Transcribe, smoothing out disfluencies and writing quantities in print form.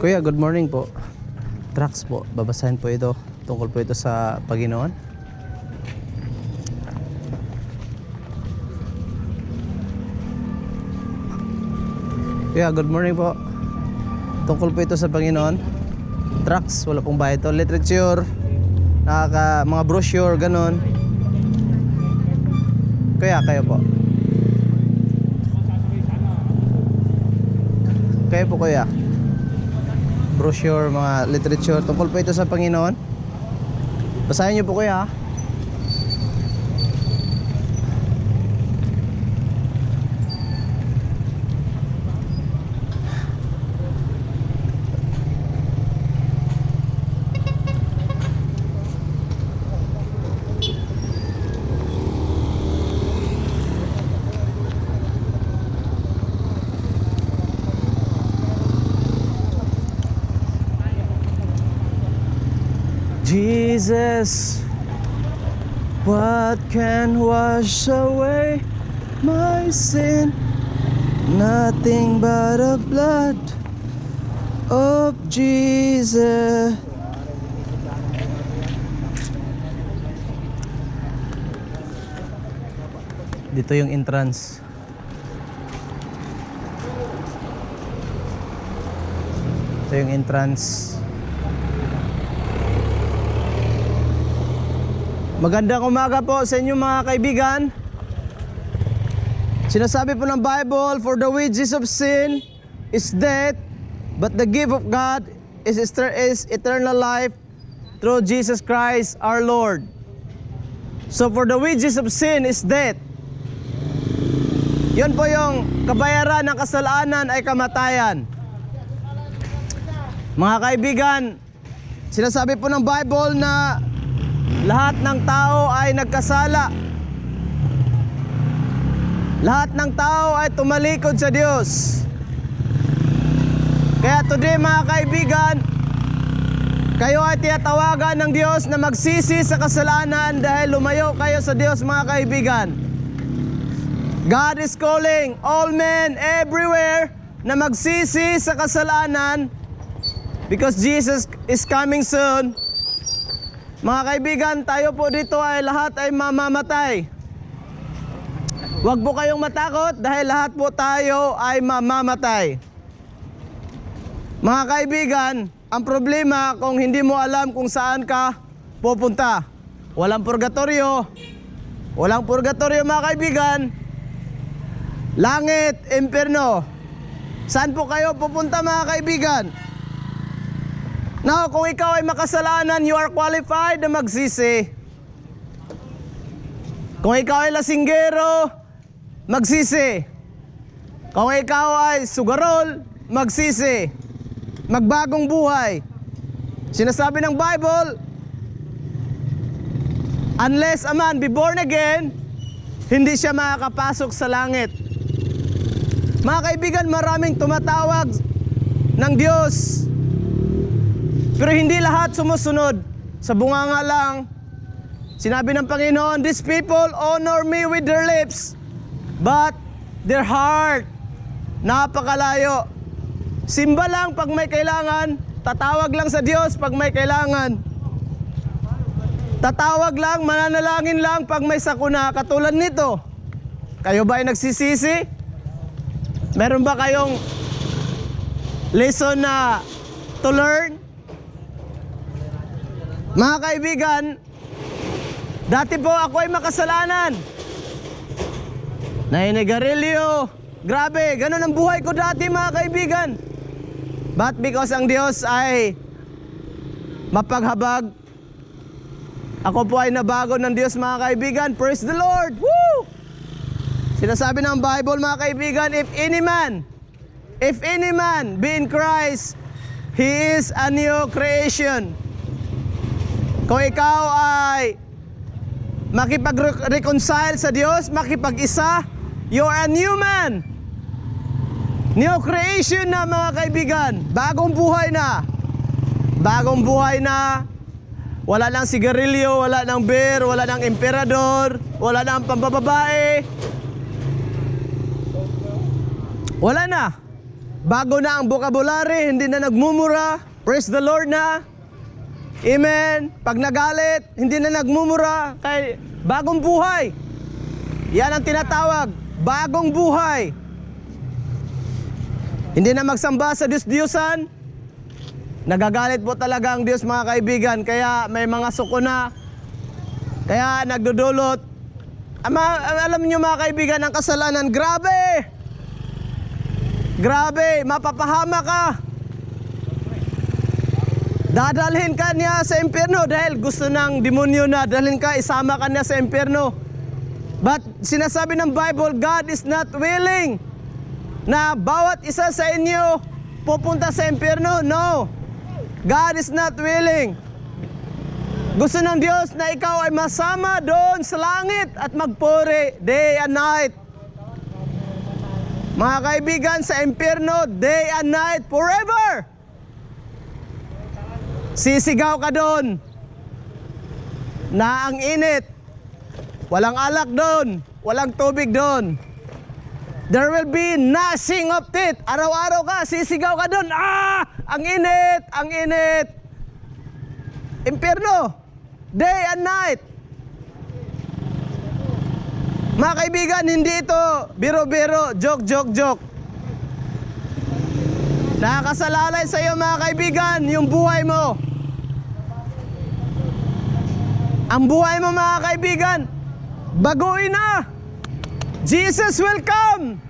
Kuya, good morning po. Tracts po, babasahin po ito. Tungkol po ito sa Panginoon. Kuya, good morning po. Tungkol po ito sa Panginoon. Tracts, wala pong bayad ito. Literature, mga brochure, ganon. Kuya, kayo po. Kayo po kuya. Brochure, mga literature. Tungkol po ito sa Panginoon. Basahin niyo po kuya. Jesus, what can wash away my sin? Nothing but the blood of Jesus. Dito yung entrance. Ito yung entrance. Magandang umaga po sa inyo mga kaibigan. Sinasabi po ng Bible, for the wages of sin is death, but the gift of God is eternal life through Jesus Christ our Lord. So for the wages of sin is death. Yun po yung kabayaran ng kasalanan ay kamatayan. Mga kaibigan, sinasabi po ng Bible na lahat ng tao ay nagkasala. Lahat ng tao ay tumalikod sa Diyos. Kaya today mga kaibigan, kayo ay tinatawagan ng Diyos na magsisi sa kasalanan dahil lumayo kayo sa Diyos mga kaibigan. God is calling all men everywhere na magsisi sa kasalanan because Jesus is coming soon. Mga kaibigan, tayo po dito ay lahat ay mamamatay. Huwag po kayong matakot dahil lahat po tayo ay mamamatay. Mga kaibigan, ang problema kung hindi mo alam kung saan ka pupunta. Walang purgatorio. Walang purgatorio mga kaibigan. Langit, impyerno. Saan po kayo pupunta mga kaibigan? Now, kung ikaw ay makasalanan, you are qualified na magsisi. Kung ikaw ay lasinggero, magsisi. Kung ikaw ay sugarol, magsisi. Magbagong buhay. Sinasabi ng Bible, unless a man be born again, hindi siya makakapasok sa langit. Mga kaibigan, maraming tumatawag ng Diyos, pero hindi lahat sumusunod. Sa bunganga lang. Sinabi ng Panginoon, these people honor me with their lips, but their heart napakalayo. Simba lang pag may kailangan, tatawag lang sa Diyos pag may kailangan. Tatawag lang, mananalangin lang pag may sakuna. Katulad nito, kayo ba ay nagsisisi? Meron ba kayong lesson na to learn? Mga kaibigan, dati po ako ay makasalanan. Nainigarilyo. Grabe, ganun ang buhay ko dati mga kaibigan. But because ang Diyos ay mapaghabag, ako po ay nabago ng Diyos mga kaibigan. Praise the Lord! Woo! Sinasabi ng Bible mga kaibigan, if any man be in Christ, he is a new creation. Kung ikaw ay makipag-reconcile sa Diyos, makipag-isa, you are a new man. New creation na mga kaibigan. Bagong buhay na. Bagong buhay na. Wala nang sigarilyo, wala nang beer, wala nang emperador, wala nang pambababae. Wala na. Bago na ang vocabulary, hindi na nagmumura. Praise the Lord na. Amen. Pag nagalit, hindi na nagmumura. Kay bagong buhay. Yan ang tinatawag, bagong buhay. Hindi na magsamba sa Diyos-Diyosan. Nagagalit po talaga ang Diyos, mga kaibigan. Kaya may mga suko na. Kaya nagdudulot. Alam niyo, mga kaibigan, ang kasalanan, grabe! Grabe, mapapahama ka. Dadalhin ka niya sa impyerno dahil gusto ng demonyo na dalhin ka, isama ka niya sa impyerno. But sinasabi ng Bible, God is not willing na bawat isa sa inyo pupunta sa impyerno. No. God is not willing. Gusto ng Diyos na ikaw ay masama doon sa langit at magpuri day and night. Mga kaibigan, sa impyerno, day and night, forever. Sisigaw ka doon na ang init. Walang alak doon, walang tubig doon. There will be gnashing of teeth. Araw-araw ka, sisigaw ka doon. Ah! Ang init! Ang init! Impyerno! Day and night! Mga kaibigan, hindi ito biro-biro, joke. Nakakasalalay sa iyo, mga kaibigan, yung buhay mo. Ang buhay mo, mga kaibigan, baguhin na! Jesus will come!